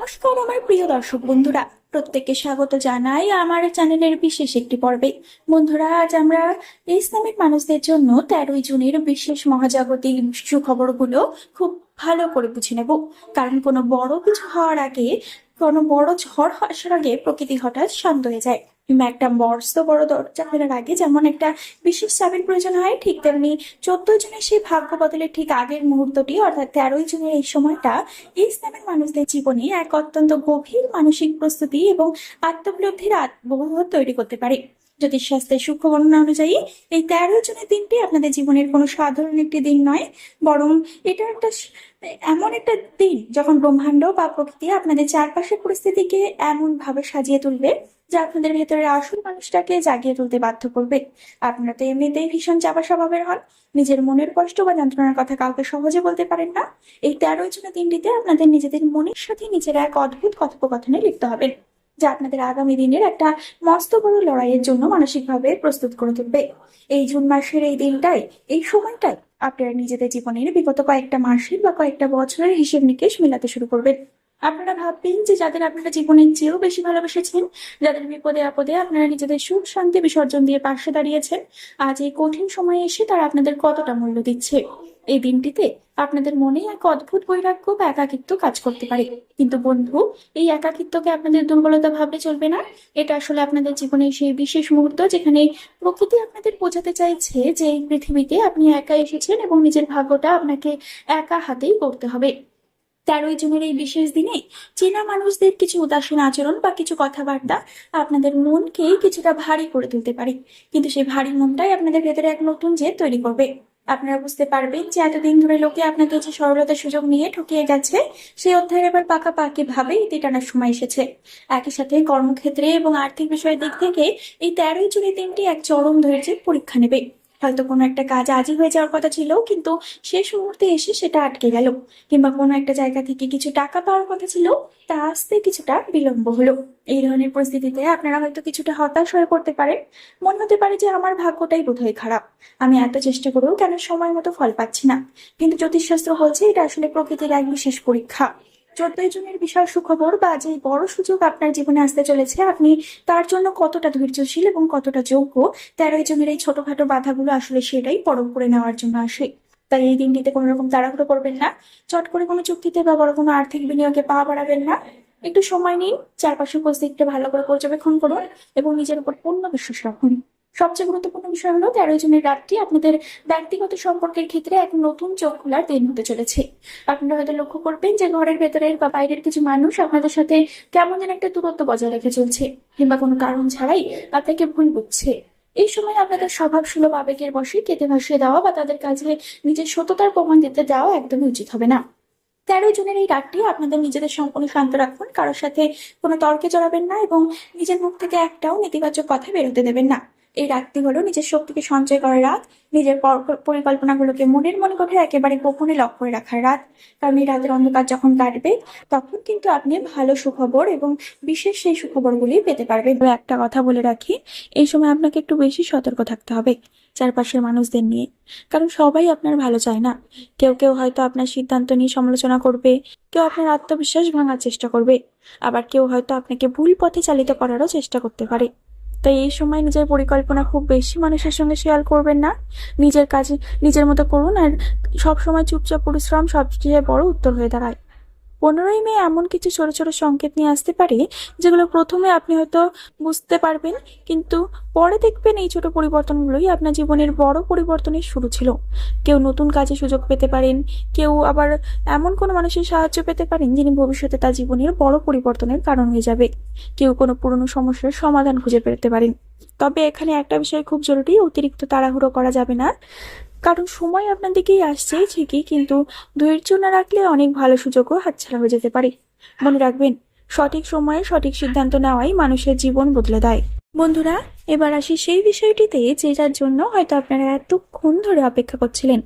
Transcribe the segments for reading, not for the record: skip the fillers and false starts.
নমস্কার আমার প্রিয় দর্শক বন্ধুরা, প্রত্যেককে স্বাগত জানাই আমার চ্যানেলের বিশেষ একটি পর্বে। বন্ধুরা, আজ আমরা ইসলামিক মানুষদের জন্য 13ই জুনের বিশেষ মহাজাগতিক সুখবরগুলো খুব ভালো করে বুঝে নেব। কারণ কোনো বড় কিছু হওয়ার আগে, কোনো বড় ঝড় আসার আগে প্রকৃতি হঠাৎ শান্ত হয়ে যায়, কিংবা একটা মস্ত বড় দরজা ফেরার আগে যেমন একটা বিশেষ চাবির প্রয়োজন হয়, ঠিক তেমনি 14 জনের সেই ভাগ্য বদলের ঠিক আগের মুহূর্তটি অর্থাৎ 13ই জুনের এই সময়টা ইসলামের মানুষদের জীবনে এক অত্যন্ত গভীর মানসিক প্রস্তুতি এবং আত্মোপলব্ধির আত্মবোধ তৈরি করতে পারে। জ্যোতিষশাস্ত্রের সূক্ষ্ম বর্ণনা অনুযায়ী এই 13ই জুনের দিনটি আপনাদের জীবনের কোনো সাধারণ একটি দিন নয়, বরং এটা একটা এমন একটা দিন যখন ব্রহ্মাণ্ড বা প্রকৃতি আপনাদের চারপাশের পরিস্থিতিকে এমন ভাবে সাজিয়ে তুলবে যা আপনাদের ভেতরের আসল মানুষটাকে জাগিয়ে তুলতে বাধ্য করবে। আপনারা তো এমনিতেই ভীষণ চাপা স্বভাবের হন, নিজের মনের কষ্ট বা যন্ত্রণার কথা কাউকে সহজে বলতে পারেন না। এই 13ই জুনের দিনটিতে আপনাদের নিজেদের মনের সাথে নিজেরা এক অদ্ভুত কথোপকথনে লিপ্ত হবেন, যা আপনাদের আগামী দিনের একটা মস্ত বড় লড়াইয়ের জন্য মানসিকভাবে প্রস্তুত করে তুলবে। এই জুন মাসের এই দিনটাই, এই সময়টাই আপনারা নিজেদের জীবনের বিগত কয়েকটা মাসের বা কয়েকটা বছরের হিসেব নিকেশ মেলাতে শুরু করবেন। আপনারা ভাববেন যে যাদের আপনারা জীবনের চেয়েও বেশি ভালোবেসেছেন, যাদের বিপদে আপদে আপনারা নিজেদের সুখ শান্তি বিসর্জন দিয়ে পাশে দাঁড়িয়েছেন, আজ এই কঠিন সময়ে এসে তারা আপনাদের কতটা মূল্য দিচ্ছে। এই দিনটিতে আপনাদের মনে এক অদ্ভুত বৈরাগ্য বা একাকিত্ব কাজ করতে পারে। কিন্তু বন্ধু, এই একাকিত্বকে আপনাদের দুর্বলতা ভাবলে চলবে না। এটা আসলে আপনাদের জীবনের সেই বিশেষ মুহূর্ত যেখানে প্রকৃতি আপনাদের বোঝাতে চাইছে যে এই পৃথিবীতে আপনি একা এসেছেন এবং নিজের ভাগ্যটা আপনাকে একা হাতেই করতে হবে। 13ই জুনের এই বিশেষ দিনে চেনা মানুষদের কিছু উদাসীন আচরণ বা কিছু কথাবার্তা আপনাদের মনকে কিছুটা ভারী করে তুলতে পারে, কিন্তু সেই ভারী মনটাই আপনাদের ভেতরে এক নতুন জেদ তৈরি করবে। আপনারা বুঝতে পারবেন যে এতদিন ধরে লোকে আপনাকে যে সরলতার সুযোগ নিয়ে ঠকিয়ে গেছে, সেই অধ্যায়ের এবার পাকাপাকি ভাবে ইতি টানার সময় এসেছে। একই সাথে কর্মক্ষেত্রে এবং আর্থিক বিষয়ের দিক থেকে এই 13ই জুনের দিনটি এক চরম ধৈর্যের পরীক্ষা নেবে। হয়তো কোনো একটা কাজ আজই হয়ে যাওয়ার কথা ছিল, কিন্তু শেষ মুহূর্তে এসে সেটা আটকে গেল, কিংবা কোনো একটা জায়গা থেকে কিছু টাকা পাওয়ার কথা ছিল, তা আসতে কিছুটা বিলম্ব হলো। এই ধরনের পরিস্থিতিতে আপনারা হয়তো কিছুটা হতাশ হয়ে পড়তে পারেন। মনে হতে পারে যে আমার ভাগ্যটাই বোধহয় খারাপ, আমি এত চেষ্টা করেও কেন সময় মতো ফল পাচ্ছি না। কিন্তু জ্যোতিষশাস্ত্র বলছে এটা আসলে প্রকৃতির এক বিশেষ পরীক্ষা। 14ই জুনের বিশাল সুখবর বা যে বড় সুযোগ আপনার জীবনে আসতে চলেছে, আপনি তার জন্য কতটা ধৈর্যশীল এবং কতটা যোগ্য, 13ই জুনের এই ছোটখাটো বাধাগুলো আসলে সেটাই পরখ করে নেওয়ার জন্য আসে। তাই এই দিনটিতে কোনো রকম তাড়াহুড়ো করবেন না, চট করে কোনো চুক্তিতে বা বড় কোনো আর্থিক বিনিয়োগে পা বাড়াবেন না। একটু সময় নিন, চারপাশের পরিস্থিতিটা ভালো করে পর্যবেক্ষণ করুন এবং নিজের উপর পূর্ণ বিশ্বাস রাখুন। সবচেয়ে গুরুত্বপূর্ণ বিষয় হলো 13ই জুনের রাতটি আপনাদের ব্যক্তিগত সম্পর্কের ক্ষেত্রে এক নতুন চোখ খোলার দিন হতে চলেছে। আপনারা হয়তো লক্ষ্য করবেন যে ঘরের ভেতরের বা বাইরের কিছু মানুষ আপনাদের সাথে কেমন যেন একটা দূরত্ব বজায় রেখে চলছে, কিংবা কোনো কারণ ছাড়াই আপনাকে ভুল বুঝছে। এই সময় আপনাদের স্বভাব সুলভ আবেগের বশে কেটে ভাসিয়ে দেওয়া বা তাদের কাছে নিজের সততার প্রমাণ দিতে দেওয়া একদমই উচিত হবে না। 13ই জুনের এই রাতটি আপনাদের নিজেদের সম্পূর্ণ শান্ত রাখুন, কারোর সাথে কোনো তর্কে জড়াবেন না এবং নিজের মুখ থেকে একটাও নেতিবাচক কথা বেরোতে দেবেন না। এই রাতটি হলো নিজের শক্তিকে সঞ্চয় করার রাত, নিজের পরিকল্পনাগুলোকে মনের মনিকোঠে একেবারে গোপনে লক করে রাখার রাত। কারণ এই রাতের অন্ধকার যখন কাটবে, তখন কিন্তু আপনি ভালো সুখবর এবং বিশেষ সেই সুখবরগুলি পেতে পারবেন। তবে একটা কথা বলে রাখি, এই সময় আপনাকে একটু বেশি সতর্ক থাকতে হবে চারপাশের মানুষদের নিয়ে, কারণ সবাই আপনার ভালো চায় না। কেউ কেউ হয়তো আপনার সিদ্ধান্ত নিয়ে সমালোচনা করবে, কেউ আপনার আত্মবিশ্বাস ভাঙার চেষ্টা করবে, আবার কেউ হয়তো আপনাকে ভুল পথে চালিত করারও চেষ্টা করতে পারে। তাই এই সময় নিজের পরিকল্পনা খুব বেশি মানুষের সঙ্গে শেয়ার করবেন না, নিজের কাজে নিজের মতো করুন, আর সব সময় চুপচাপ পরিশ্রম সবচেয়ে বড় উত্তর হয়ে দাঁড়ায়। 15ই মে এমন কিছু ছোট ছোট সংকেত নিয়ে আসতে পারে যেগুলো প্রথমে আপনি হয়তো বুঝতে পারবেন, কিন্তু পরে দেখবেন এই ছোট পরিবর্তনগুলোই আপনার জীবনের বড় পরিবর্তনের শুরু ছিল। কেউ নতুন কাজে সুযোগ পেতে পারেন, কেউ আবার এমন কোনো মানুষের সাহায্য পেতে পারেন যিনি ভবিষ্যতে তার জীবনের বড় পরিবর্তনের কারণ হয়ে যাবে। কেউ কোনো পুরনো সমস্যার সমাধান খুঁজে পেতে পারেন। তবে এখানে একটা বিষয় খুব জরুরি, অতিরিক্ত তাড়াহুড়ো করা যাবে না, কারণ সময় আপনার দিকেই আসছে ঠিকই, কিন্তু ধৈর্য না রাখলে অনেক ভালো সুযোগও হাতছাড়া হয়ে যেতে পারে। মনে রাখবেন, সঠিক সময়ে সঠিক সিদ্ধান্ত নেওয়াই মানুষের জীবন বদলে দেয়। বন্ধুরা, এবার আসি সেই বিষয়টিতে যেটার জন্য হয়তো আপনারা এতক্ষণ ধরে অপেক্ষা করছিলেন,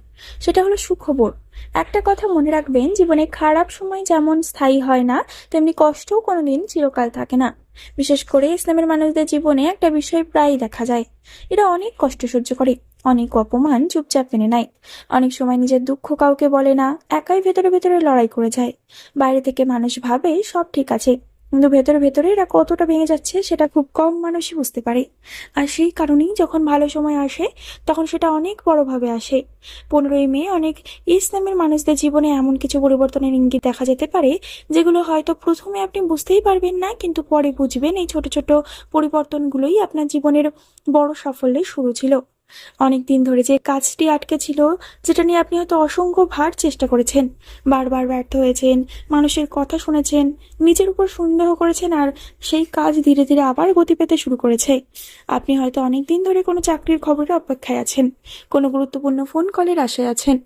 সেটা হলো সুখবর। একটা কথা মনে রাখবেন, জীবনে খারাপ সময় যেমন স্থায়ী হয় না, তেমনি কষ্টও কোনোদিন চিরকাল থাকে না। বিশেষ করে ইসলামের মানুষদের জীবনে একটা বিষয় প্রায়ই দেখা যায়। এরা অনেক কষ্ট সহ্য করে, অনেক অপমান চুপচাপ মেনে নেয়, অনেক সময় নিজের দুঃখ কাউকে বলে না, একাই ভেতরে ভেতরে লড়াই করে যায়। বাইরে থেকে মানুষ ভাবে সব ঠিক আছে, কিন্তু ভেতরে ভেতরে এরা কতটা ভেঙে যাচ্ছে সেটা খুব কম মানুষই বুঝতে পারে। আর সেই কারণেই যখন ভালো সময় আসে তখন সেটা অনেক বড়ভাবে আসে। 15ই মে অনেক ইসলামের মানুষদের জীবনে এমন কিছু পরিবর্তনের ইঙ্গিত দেখা যেতে পারে যেগুলো হয়তো প্রথমে আপনি বুঝতেই পারবেন না, কিন্তু পরে বুঝবেন এই ছোট ছোট পরিবর্তনগুলোই আপনার জীবনের বড় সাফল্যের শুরু ছিল। অনেক দিন ধরে যে কাজটি আটকে ছিল, যেটা নিয়ে আপনি হয়তো অসংখ্যবার চেষ্টা করেছেন, বারবার ব্যর্থ হয়েছেন, মানুষের কথা শুনেছেন, নিজের উপর সন্দেহ করেছেন, আর সেই কাজ ধীরে ধীরে আবার গতি পেতে শুরু করেছে। আপনি হয়তো অনেক দিন ধরে কোনো চাকরির খবরের অপেক্ষায় আছেন, কোনো গুরুত্বপূর্ণ ফোন কলের আশায় আছেন,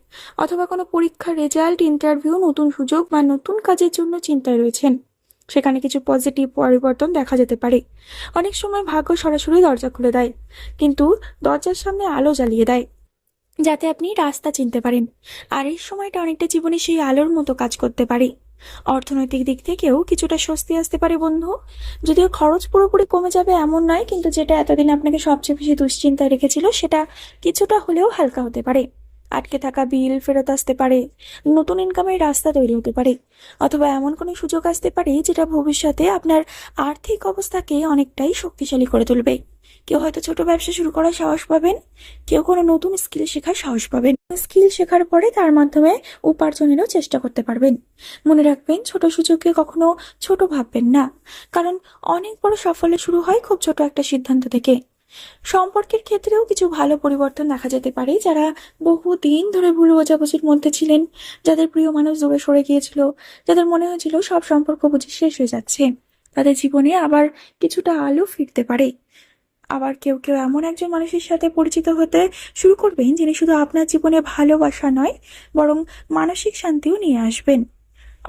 অথবা কোনো পরীক্ষার রেজাল্ট, ইন্টারভিউ, নতুন সুযোগ বা নতুন কাজের জন্য চিন্তায় রয়েছেন। সেখানে কিছু পজিটিভ পরিবর্তন দেখা যেতে পারে। অনেক সময় ভাগ্য সরাসরি দরজা খুলে দেয়, কিন্তু দরজার সামনে আলো জ্বালিয়ে দেয় যাতে আপনি রাস্তা চিনতে পারেন। আর এই সময়টা অনেকটা জীবনে সেই আলোর মতো কাজ করতে পারে। অর্থনৈতিক দিক থেকেও কিছুটা স্বস্তি আসতে পারে বন্ধু। যদিও খরচ পুরোপুরি কমে যাবে এমন নয়, কিন্তু যেটা এতদিন আপনাকে সবচেয়ে বেশি দুশ্চিন্তায় রেখেছিল সেটা কিছুটা হলেও হালকা হতে পারে। আটকে থাকা বিল ফেরত আসতে পারে, নতুন ইনকামের রাস্তা তৈরি হতে পারে, অথবা এমন কোনো সুযোগ আসতে পারে যেটা ভবিষ্যতে আপনার আর্থিক অবস্থাকে অনেকটাই শক্তিশালী করে তুলবে। কেউ হয়তো ছোট ব্যবসা শুরু করার সাহস পাবেন, কেউ কোনো নতুন স্কিল শেখার সাহস পাবেন। স্কিল শেখার পরে তার মাধ্যমে উপার্জনেরও চেষ্টা করতে পারবেন। মনে রাখবেন, ছোট সুযোগকে কখনো ছোট ভাববেন না, কারণ অনেক বড় সাফল্য শুরু হয় খুব ছোট একটা সিদ্ধান্ত থেকে। সম্পর্কের ক্ষেত্রেও কিছু ভালো পরিবর্তন দেখা যেতে পারে। যারা বহুদিন ধরে ভুল বোঝাবুঝির মধ্যে ছিলেন, যাদের প্রিয় মানুষ দূরে সরে গিয়েছিল, যাদের মনে হয়েছিল সব সম্পর্ক বুঝি শেষ হয়ে যাচ্ছে, তাদের জীবনে আবার কিছুটা আলো ফিরতে পারে। আবার কেউ কেউ এমন একজন মানুষের সাথে পরিচিত হতে শুরু করবেন যিনি শুধু আপনার জীবনে ভালোবাসা নয়, বরং মানসিক শান্তিও নিয়ে আসবেন।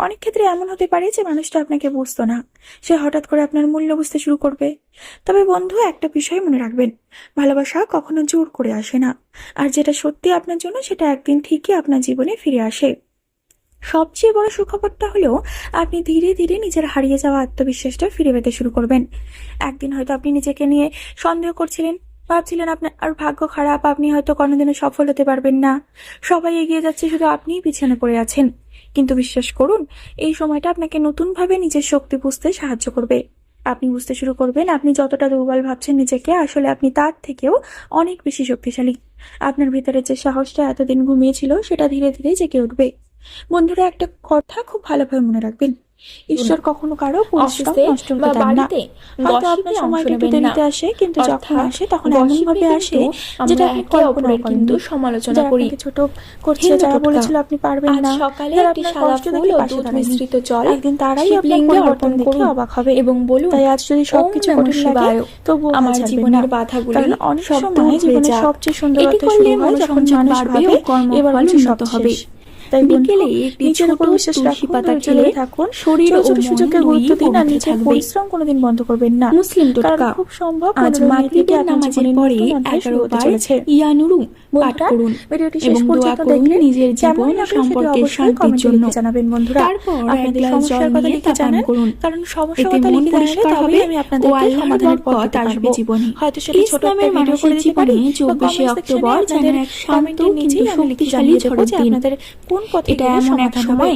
অনেক ক্ষেত্রে এমন হতে পারে যে মানুষটা আপনাকে বুঝতো না, সে হঠাৎ করে আপনার মূল্য বুঝতে শুরু করবে। তবে বন্ধু, একটা বিষয় মনে রাখবেন, ভালোবাসা কখনো জোর করে আসে না, আর যেটা সত্যি আপনার জন্য সেটা একদিন ঠিকই আপনার জীবনে ফিরে আসে। সবচেয়ে বড় সুখবরটা হলো আপনি ধীরে ধীরে নিজের হারিয়ে যাওয়া আত্মবিশ্বাসটা ফিরে পেতে শুরু করবেন। একদিন হয়তো আপনি নিজেকে নিয়ে সন্দেহ করছিলেন, ভাবছিলেন আপনার আর ভাগ্য খারাপ, আপনি হয়তো কোনোদিনও সফল হতে পারবেন না, সবাই এগিয়ে যাচ্ছে, শুধু আপনিই পিছনে পড়ে আছেন। কিন্তু বিশ্বাস করুন, এই সময়টা আপনাকে নতুনভাবে নিজের শক্তি বুঝতে সাহায্য করবে। আপনি বুঝতে শুরু করবেন আপনি যতটা দুর্বল ভাবছেন নিজেকে, আসলে আপনি তার থেকেও অনেক বেশি শক্তিশালী। আপনার ভিতরে যে সাহসটা এতদিন ঘুমিয়েছিল সেটা ধীরে ধীরে জেগে উঠবে। বন্ধুরা, একটা কথা খুব ভালোভাবে মনে রাখবেন, ঈশ্বর কখনো কারো পরিশ্রম নষ্ট হতে দেন না। হয়তো আপনার সময়টা একটু দেরিতে আসে, কিন্তু যখন আসে তখন এমন ভাবে আসে যেটা আপনি কল্পনা কিন্তু সমালোচনা করি, ছোট করছে, যারা বলেছিল আপনি পারবেন না, সকালে একটি সাদা ফুল ও দুধ মিশ্রিত জল, একদিন তারাই আপনার পরিবর্তন দেখে অবাক হবে এবং বলুন, তাই আজ যদি সবকিছু কঠিন লাগে তবু আমার জীবনের বাধাগুলি অনেক সময় জীবনের সবচেয়ে সুন্দরতা শুরু হয় যখন মানুষ ভাবে এবার কিছু সত্য হবে। তাই বিকেলে নিজের উপর বিশ্বাস রাখুন, চলে থাকুন, শরীর ও সুযোগকে গুরুত্ব দিন, আর নিজের পরিশ্রম কোনোদিন বন্ধ করবেন না। মুসলিম টোটকা, খুব সম্ভব আজ মাগরিবের নামাজের পরে 11 বার ইয়া নুরু পাঠ করুন এবং দোয়া করুন নিজের জীবন সম্পর্কের শান্তির জন্য। জানাবেন বন্ধুরা, তারপর এক গ্লাস জল নিয়ে পান করুন, কারণ সমস্যা কথা লিখে পরিষ্কার হবে আমি আপনাদেরকে সমাধানের পথ আসবে জীবনে। হয়তো সেটা ছোট একটা ভিডিও করে দিতে পারি। 24 অক্টোবর যেন এক শান্ত কিন্তু শক্তিশালী ঝড়ের দিন। আপনাদের কোন পথে এটা এমন এক সময়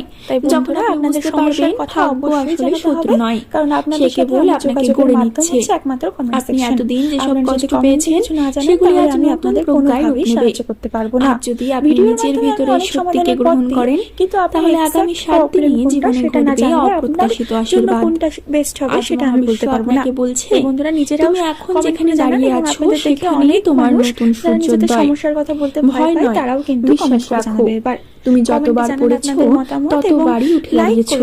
যখন আপনাদের সমস্যার কথা অবশ্যই শত্রু নয়, কারণ আপনাদের কেবল আপনাকে গড়ে নিচ্ছে। একমাত্র আপনি এতদিন যেসব কষ্ট পেয়েছেন সেগুলি আজ আমি আপনাদের কোনোভাবেই সাহায্য করতে পারবো না। যদি আপনি নিজের ভিতরে শক্তিকে গ্রহণ করেন, তাহলে আগামী 7 দিনে জীবনে ঘটবে অপ্রত্যাশিত আশীর্বাদ। কোনটা বেস্ট হবে সেটা আমি বলতে পারবো না। বলছে বন্ধুরা, নিজেরা তুমি এখন যেখানে দাঁড়িয়ে আছো সেখানেই তোমার নতুন সূর্যোদয়। সমস্যার কথা বলতে ভয় নয়, তারাও কিন্তু বিশ্বাস রাখো। এবার তুমি যতবার পড়েছো ততবারই উঠে দাঁড়িয়েছো,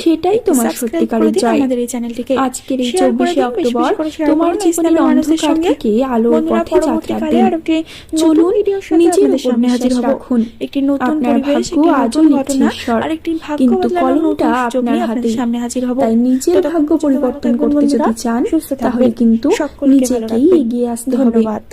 সেটাই তোমার সত্যিকারের জয়। আমাদের এই চ্যানেলটিকে আজকের এই 24 অক্টোবর তোমার জীবনের অন্ধকার থেকে আলোর পথে যাত্রার দিন। চলুন নিজের সামনে হাজির রাখুন একটি নতুন পরিবেশ, আজও ঘটনা আর একটি ভাগ্য বদলানোর নতুন আপনার হাতে সামনে হাজির হব। তাই নিজের ভাগ্য পরিবর্তন করতে যদি চান তাহলে কিন্তু নিজেকেই এগিয়ে আসতে হবে। ধন্যবাদ।